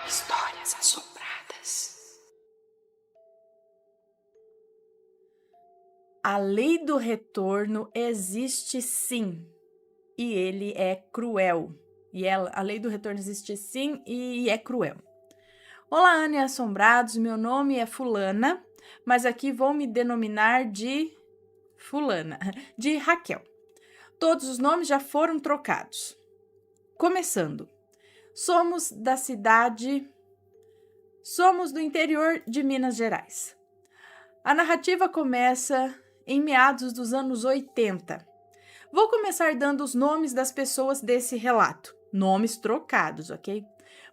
Histórias assombradas. A lei do retorno existe sim, e ele é cruel. A lei do retorno existe sim e é cruel. Olá, Ana e assombrados, meu nome é Fulana, mas aqui vou me denominar de Fulana, de Raquel. Todos os nomes já foram trocados. Começando, somos do interior de Minas Gerais. A narrativa começa em meados dos anos 80. Vou começar dando os nomes das pessoas desse relato. Nomes trocados, ok?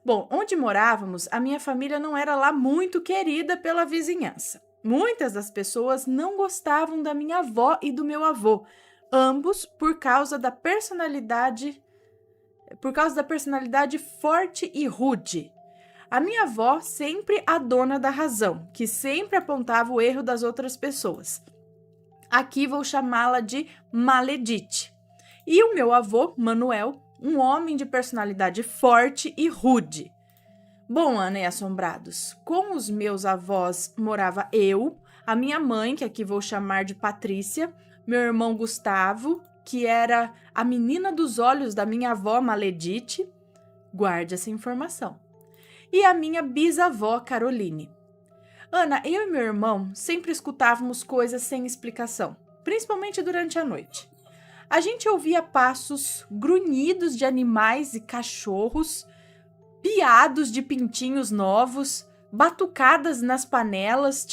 Bom, onde morávamos, a minha família não era lá muito querida pela vizinhança. Muitas das pessoas não gostavam da minha avó e do meu avô, ambos por causa da personalidade forte e rude. A minha avó sempre a dona da razão, que sempre apontava o erro das outras pessoas. Aqui vou chamá-la de Maledite. E o meu avô, Manuel, um homem de personalidade forte e rude. Bom, Ana e assombrados, com os meus avós morava eu, a minha mãe, que aqui vou chamar de Patrícia, meu irmão Gustavo, que era a menina dos olhos da minha avó Maledite, guarde essa informação, e a minha bisavó Caroline. Ana, eu e meu irmão sempre escutávamos coisas sem explicação, principalmente durante a noite. A gente ouvia passos, grunhidos de animais e cachorros, piados de pintinhos novos, batucadas nas panelas,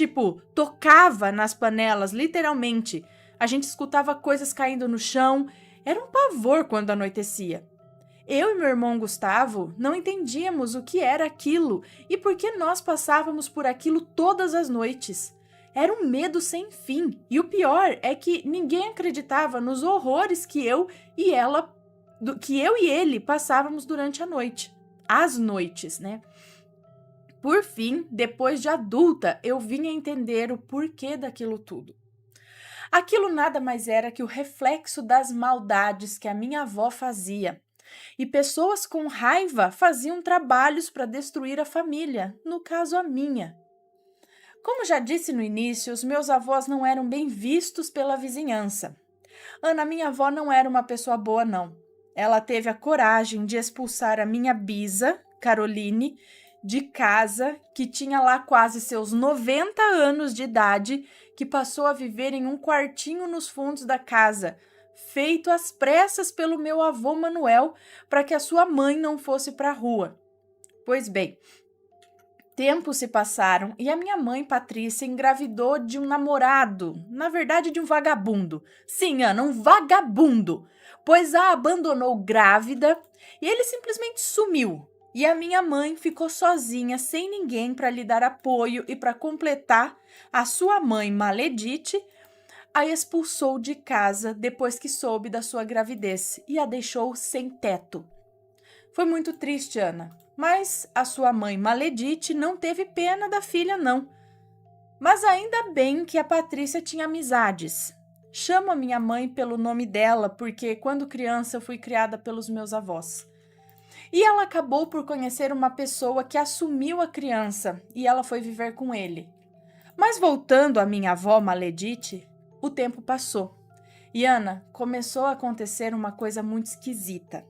tocava nas panelas, literalmente. A gente escutava coisas caindo no chão, era um pavor quando anoitecia. Eu e meu irmão Gustavo não entendíamos o que era aquilo e por que nós passávamos por aquilo todas as noites. Era um medo sem fim, e o pior é que ninguém acreditava nos horrores que eu e ele passávamos durante a noite. As noites, né? Por fim, depois de adulta, eu vim a entender o porquê daquilo tudo. Aquilo nada mais era que o reflexo das maldades que a minha avó fazia. E pessoas com raiva faziam trabalhos para destruir a família, no caso a minha. Como já disse no início, os meus avós não eram bem vistos pela vizinhança. Ana, minha avó, não era uma pessoa boa, não. Ela teve a coragem de expulsar a minha bisa, Caroline, de casa, que tinha lá quase seus 90 anos de idade, que passou a viver em um quartinho nos fundos da casa, feito às pressas pelo meu avô Manuel, para que a sua mãe não fosse para a rua. Pois bem, tempos se passaram e a minha mãe, Patrícia, engravidou de um namorado, na verdade de um vagabundo. Sim, Ana, um vagabundo, pois a abandonou grávida e ele simplesmente sumiu. E a minha mãe ficou sozinha, sem ninguém para lhe dar apoio e para completar, a sua mãe, Maledite, a expulsou de casa depois que soube da sua gravidez e a deixou sem teto. Foi muito triste, Ana, mas a sua mãe, Maledite, não teve pena da filha, não. Mas ainda bem que a Patrícia tinha amizades. Chamo a minha mãe pelo nome dela porque, quando criança, eu fui criada pelos meus avós. E ela acabou por conhecer uma pessoa que assumiu a criança e ela foi viver com ele. Mas voltando à minha avó Maledite, o tempo passou. E, Ana, começou a acontecer uma coisa muito esquisita.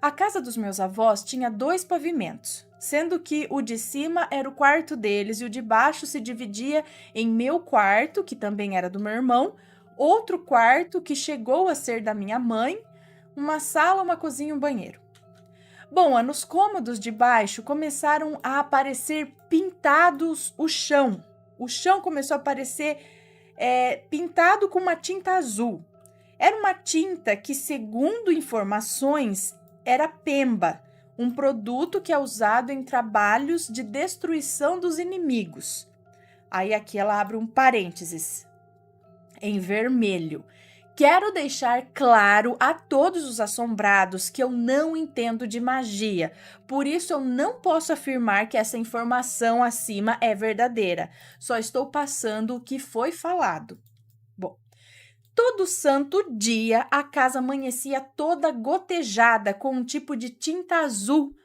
A casa dos meus avós tinha 2 pavimentos, sendo que o de cima era o quarto deles e o de baixo se dividia em meu quarto, que também era do meu irmão, outro quarto que chegou a ser da minha mãe, uma sala, uma cozinha e um banheiro. Bom, nos cômodos de baixo começaram a aparecer pintados o chão. O chão começou a aparecer pintado com uma tinta azul. Era uma tinta que, segundo informações, era pemba, um produto que é usado em trabalhos de destruição dos inimigos. Aí aqui ela abre um parênteses, em vermelho. Quero deixar claro a todos os assombrados que eu não entendo de magia, por isso eu não posso afirmar que essa informação acima é verdadeira. Só estou passando o que foi falado. Bom, todo santo dia a casa amanhecia toda gotejada com um tipo de tinta azul.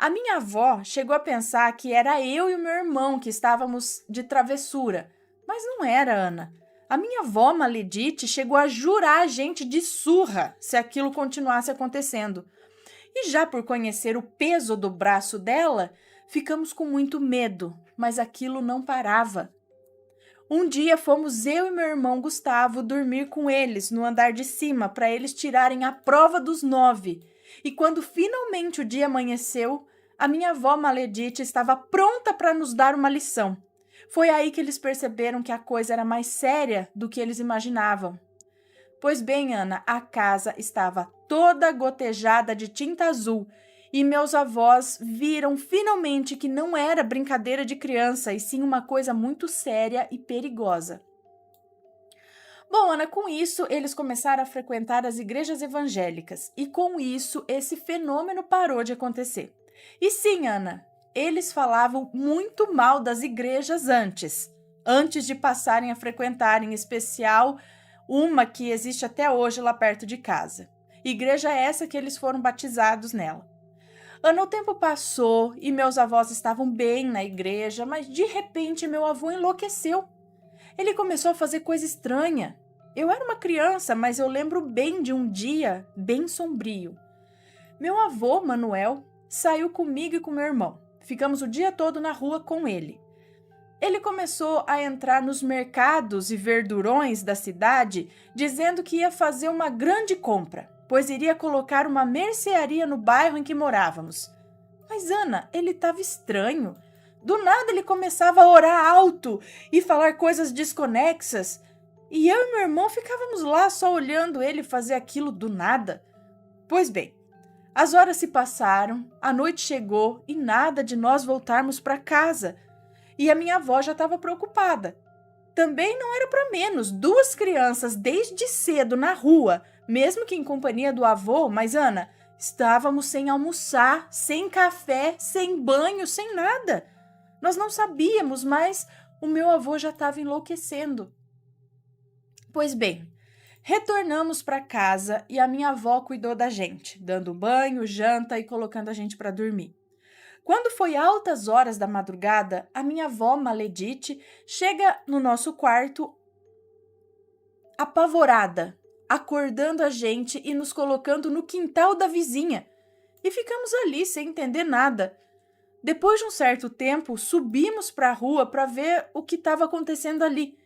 A minha avó chegou a pensar que era eu e o meu irmão que estávamos de travessura, mas não era, Ana. A minha avó Maledite chegou a jurar a gente de surra se aquilo continuasse acontecendo. E já por conhecer o peso do braço dela, ficamos com muito medo, mas aquilo não parava. Um dia fomos eu e meu irmão Gustavo dormir com eles no andar de cima para eles tirarem a prova dos 9. E quando finalmente o dia amanheceu, a minha avó Maledite estava pronta para nos dar uma lição. Foi aí que eles perceberam que a coisa era mais séria do que eles imaginavam. Pois bem, Ana, a casa estava toda gotejada de tinta azul e meus avós viram finalmente que não era brincadeira de criança e sim uma coisa muito séria e perigosa. Bom, Ana, com isso eles começaram a frequentar as igrejas evangélicas e com isso esse fenômeno parou de acontecer. E sim, Ana, eles falavam muito mal das igrejas antes de passarem a frequentar, em especial uma que existe até hoje lá perto de casa. Igreja essa que eles foram batizados nela. Ana, o tempo passou e meus avós estavam bem na igreja, mas de repente meu avô enlouqueceu. Ele começou a fazer coisa estranha. Eu era uma criança, mas eu lembro bem de um dia bem sombrio. Meu avô, Manuel, saiu comigo e com meu irmão. Ficamos o dia todo na rua com ele. Ele começou a entrar nos mercados e verdurões da cidade, dizendo que ia fazer uma grande compra, pois iria colocar uma mercearia no bairro em que morávamos. Mas, Ana, ele estava estranho. Do nada ele começava a orar alto e falar coisas desconexas. E eu e meu irmão ficávamos lá só olhando ele fazer aquilo do nada. Pois bem, as horas se passaram, a noite chegou e nada de nós voltarmos para casa. E a minha avó já estava preocupada. Também não era para menos, 2 crianças desde cedo na rua, mesmo que em companhia do avô, mas Ana, estávamos sem almoçar, sem café, sem banho, sem nada. Nós não sabíamos, mas o meu avô já estava enlouquecendo. Pois bem, retornamos para casa e a minha avó cuidou da gente, dando banho, janta e colocando a gente para dormir. Quando foi altas horas da madrugada, a minha avó Maledite chega no nosso quarto apavorada, acordando a gente e nos colocando no quintal da vizinha. E ficamos ali sem entender nada. Depois de um certo tempo, subimos para a rua para ver o que estava acontecendo ali,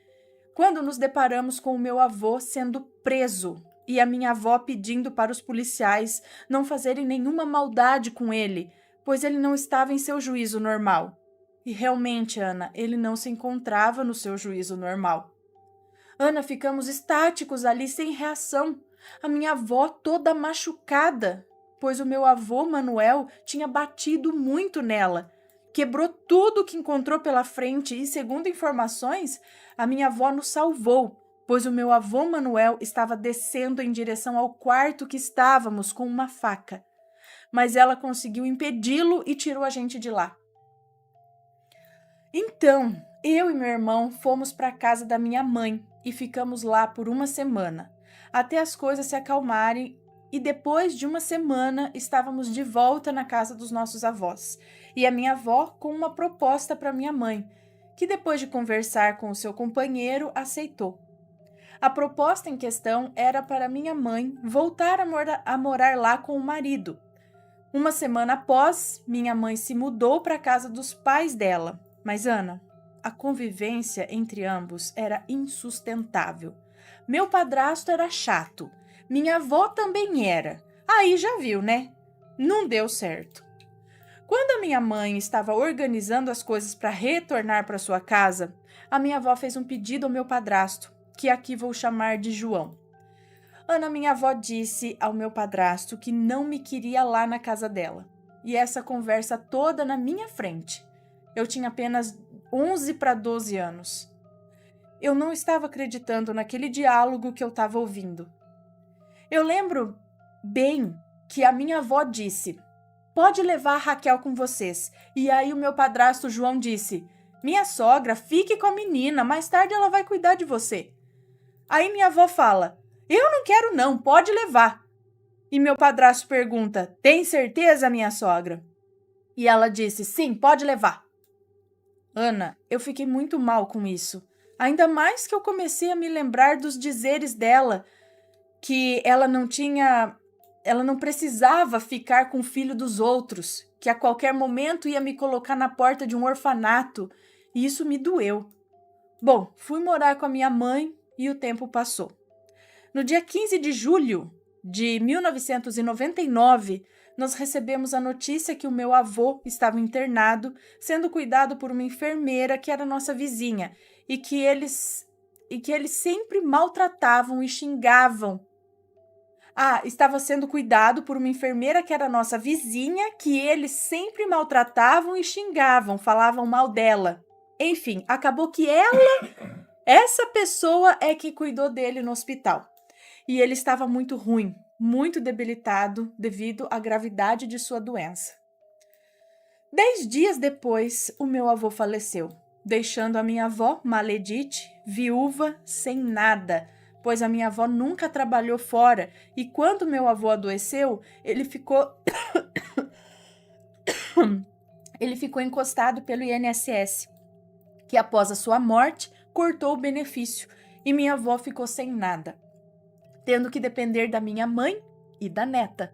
quando nos deparamos com o meu avô sendo preso e a minha avó pedindo para os policiais não fazerem nenhuma maldade com ele, pois ele não estava em seu juízo normal. E realmente, Ana, ele não se encontrava no seu juízo normal. Ana, ficamos estáticos ali sem reação. A minha avó toda machucada, pois o meu avô, Manuel, tinha batido muito nela. Quebrou tudo que encontrou pela frente e, segundo informações, a minha avó nos salvou, pois o meu avô, Manuel, estava descendo em direção ao quarto que estávamos com uma faca. Mas ela conseguiu impedi-lo e tirou a gente de lá. Então, eu e meu irmão fomos para a casa da minha mãe e ficamos lá por uma semana, até as coisas se acalmarem, e depois de uma semana estávamos de volta na casa dos nossos avós, e a minha avó com uma proposta para minha mãe, que depois de conversar com o seu companheiro, aceitou. A proposta em questão era para minha mãe voltar a morar lá com o marido. Uma semana após, minha mãe se mudou para a casa dos pais dela. Mas, Ana, a convivência entre ambos era insustentável. Meu padrasto era chato. Minha avó também era. Aí já viu, né? Não deu certo. Quando a minha mãe estava organizando as coisas para retornar para sua casa, a minha avó fez um pedido ao meu padrasto, que aqui vou chamar de João. Ana, minha avó disse ao meu padrasto que não me queria lá na casa dela. E essa conversa toda na minha frente. Eu tinha apenas 11 para 12 anos. Eu não estava acreditando naquele diálogo que eu estava ouvindo. Eu lembro bem que a minha avó disse: "Pode levar a Raquel com vocês." E aí o meu padrasto João disse: "Minha sogra, fique com a menina, mais tarde ela vai cuidar de você." Aí minha avó fala: "Eu não quero não, pode levar." E meu padrasto pergunta: "Tem certeza, minha sogra?" E ela disse: sim, pode levar. Ana, eu fiquei muito mal com isso. Ainda mais que eu comecei a me lembrar dos dizeres dela, que ela não precisava ficar com o filho dos outros, que a qualquer momento ia me colocar na porta de um orfanato, e isso me doeu. Bom, fui morar com a minha mãe e o tempo passou. No dia 15 de julho de 1999, nós recebemos a notícia que o meu avô estava internado, sendo cuidado por uma enfermeira que era nossa vizinha, e que eles sempre maltratavam e xingavam. Estava sendo cuidado por uma enfermeira que era nossa vizinha, que eles sempre maltratavam e xingavam, falavam mal dela. Enfim, acabou que essa pessoa é que cuidou dele no hospital. E ele estava muito ruim, muito debilitado devido à gravidade de sua doença. 10 dias depois, o meu avô faleceu, deixando a minha avó, Maledite, viúva, sem nada, pois a minha avó nunca trabalhou fora e quando meu avô adoeceu, ele ficou encostado pelo INSS, que após a sua morte cortou o benefício e minha avó ficou sem nada, tendo que depender da minha mãe e da neta.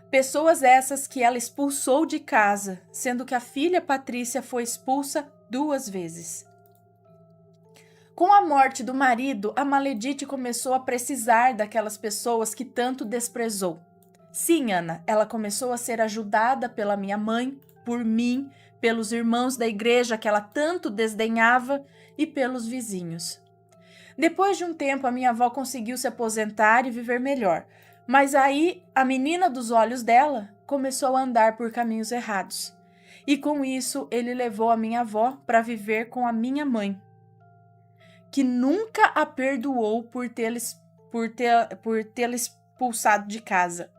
Pessoas essas que ela expulsou de casa, sendo que a filha Patrícia foi expulsa 2 vezes. Com a morte do marido, a Maledite começou a precisar daquelas pessoas que tanto desprezou. Sim, Ana, ela começou a ser ajudada pela minha mãe, por mim, pelos irmãos da igreja que ela tanto desdenhava e pelos vizinhos. Depois de um tempo, a minha avó conseguiu se aposentar e viver melhor, mas aí a menina dos olhos dela começou a andar por caminhos errados. E com isso, ele levou a minha avó para viver com a minha mãe, que nunca a perdoou por tê-la expulsado de casa.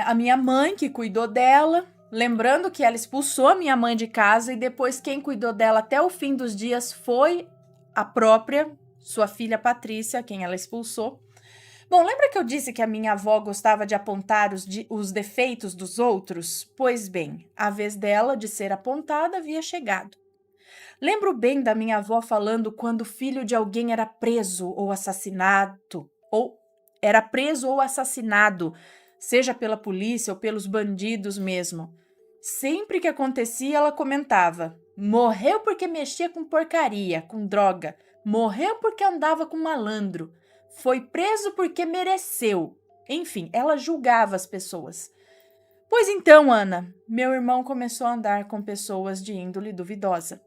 A minha mãe que cuidou dela, lembrando que ela expulsou a minha mãe de casa e depois quem cuidou dela até o fim dos dias foi a própria, sua filha Patrícia, quem ela expulsou. Bom, lembra que eu disse que a minha avó gostava de apontar os defeitos dos outros? Pois bem, a vez dela de ser apontada havia chegado. Lembro bem da minha avó falando quando o filho de alguém era preso ou assassinado, seja pela polícia ou pelos bandidos mesmo. Sempre que acontecia, ela comentava: morreu porque mexia com porcaria, com droga, morreu porque andava com malandro, foi preso porque mereceu. Enfim, ela julgava as pessoas. Pois então, Ana, meu irmão começou a andar com pessoas de índole duvidosa.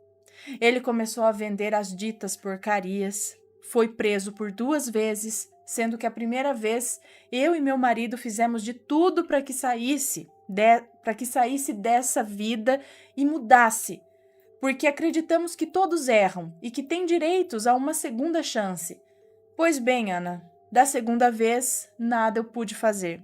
Ele começou a vender as ditas porcarias, foi preso por 2 vezes, sendo que a primeira vez eu e meu marido fizemos de tudo para que saísse dessa vida e mudasse, porque acreditamos que todos erram e que têm direitos a uma segunda chance. Pois bem, Ana, da segunda vez nada eu pude fazer.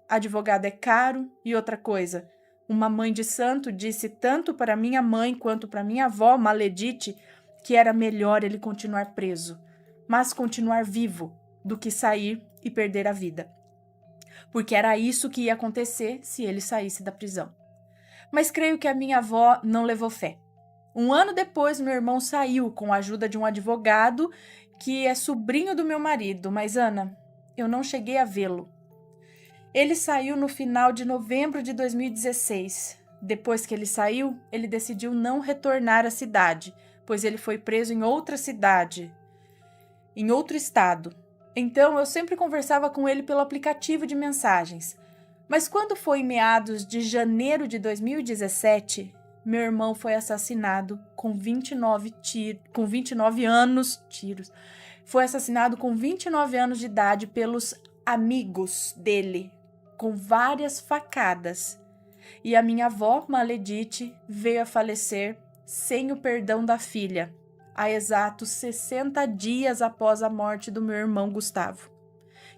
Advogado é caro e outra coisa. Uma mãe de santo disse tanto para minha mãe quanto para minha avó, Maledite, que era melhor ele continuar preso, mas continuar vivo, do que sair e perder a vida. Porque era isso que ia acontecer se ele saísse da prisão. Mas creio que a minha avó não levou fé. 1 ano depois, meu irmão saiu com a ajuda de um advogado que é sobrinho do meu marido, mas, Ana, eu não cheguei a vê-lo. Ele saiu no final de novembro de 2016. Depois que ele saiu, ele decidiu não retornar à cidade, pois ele foi preso em outra cidade, em outro estado. Então, eu sempre conversava com ele pelo aplicativo de mensagens. Mas quando foi em meados de janeiro de 2017, meu irmão foi assassinado com 29 tiros. Foi assassinado com 29 anos de idade pelos amigos dele, com várias facadas. E a minha avó, Maledite, veio a falecer sem o perdão da filha, há exatos 60 dias após a morte do meu irmão Gustavo,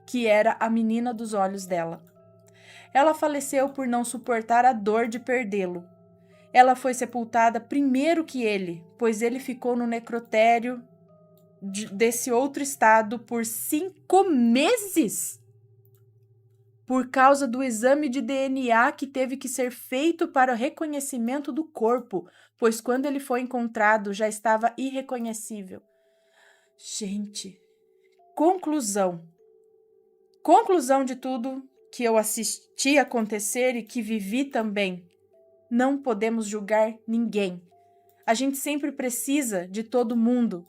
que era a menina dos olhos dela. Ela faleceu por não suportar a dor de perdê-lo. Ela foi sepultada primeiro que ele, pois ele ficou no necrotério desse outro estado por 5 meses. por causa do exame de DNA que teve que ser feito para o reconhecimento do corpo, pois quando ele foi encontrado já estava irreconhecível. Gente, conclusão de tudo que eu assisti acontecer e que vivi também. Não podemos julgar ninguém. A gente sempre precisa de todo mundo.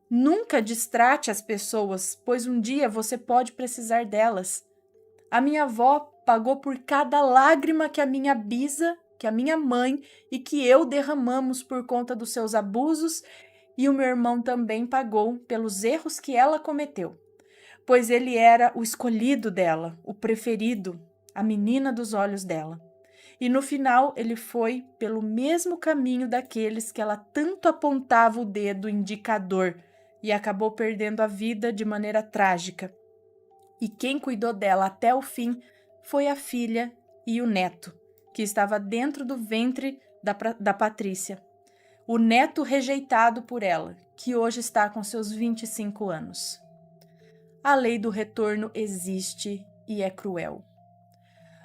Nunca distrate as pessoas, pois um dia você pode precisar delas. A minha avó pagou por cada lágrima que a minha bisa, que a minha mãe e que eu derramamos por conta dos seus abusos, e o meu irmão também pagou pelos erros que ela cometeu, pois ele era o escolhido dela, o preferido, a menina dos olhos dela. E no final ele foi pelo mesmo caminho daqueles que ela tanto apontava o dedo indicador e acabou perdendo a vida de maneira trágica. E quem cuidou dela até o fim foi a filha e o neto, que estava dentro do ventre da Patrícia. O neto rejeitado por ela, que hoje está com seus 25 anos. A lei do retorno existe e é cruel.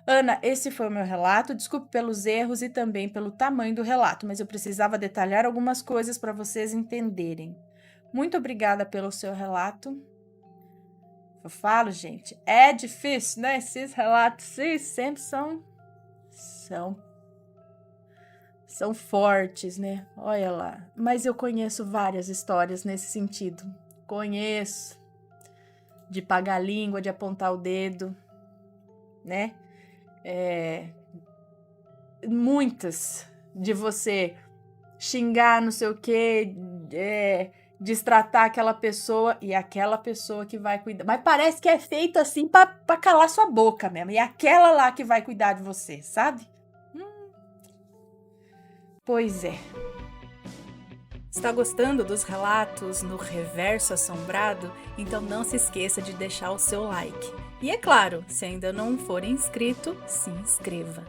Ana, esse foi o meu relato. Desculpe pelos erros e também pelo tamanho do relato, mas eu precisava detalhar algumas coisas para vocês entenderem. Muito obrigada pelo seu relato. Eu falo, gente, é difícil, né? Esses relatos sempre são fortes, né? Olha lá. Mas eu conheço várias histórias nesse sentido. Conheço. De pagar a língua, de apontar o dedo, né? Muitas. De você xingar, não sei o quê, destratar aquela pessoa e aquela pessoa que vai cuidar. Mas parece que é feito assim pra calar sua boca mesmo. E é aquela lá que vai cuidar de você, sabe? Pois é. Está gostando dos relatos no Reverso Assombrado? Então não se esqueça de deixar o seu like. E é claro, se ainda não for inscrito, se inscreva.